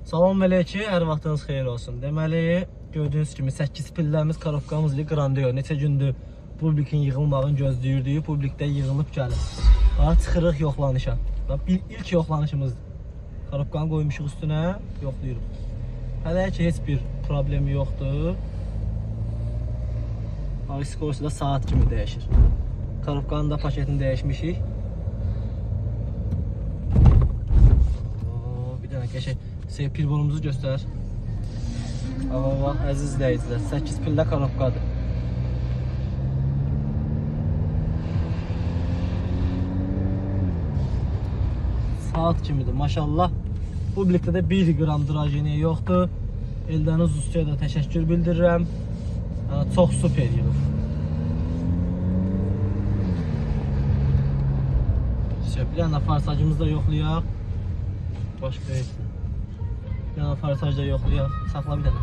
Salam mələkə, hər vaxtınız xeyir olsun. Deməli, gördüyünüz kimi 8 pilləmiz, korobkamız ilə qrandiyo. Neçə gündür publikin yığılmağını gözləyirdik. Publikdə yığılıb gəlir. Daha çıxırıq yoxlanışa. İlk yoxlanışımızdır. Korobkanı qoymuşuq üstünə, yoxlayırıq. Hələ ki, heç bir problemi yoxdur. Skorsu da saat kimi dəyişir. Korobkanın da paketini dəyişmişik. Bir dənə qəşəng pilbolumuzu göstər. Əziz izləyicilər, 8 pillə korobkadır. Saat kimidir, maşallah. Publikdə də 1 qram drajeniya yoxdur. Eldəniz ustaya da təşəkkür bildirirəm. Çox super yığıb. Bir dənə farsajımızı da yoxlayaq. Başqa heç nə. Bir dənə farsaj da yoxlayaq. Saxla bir dənə.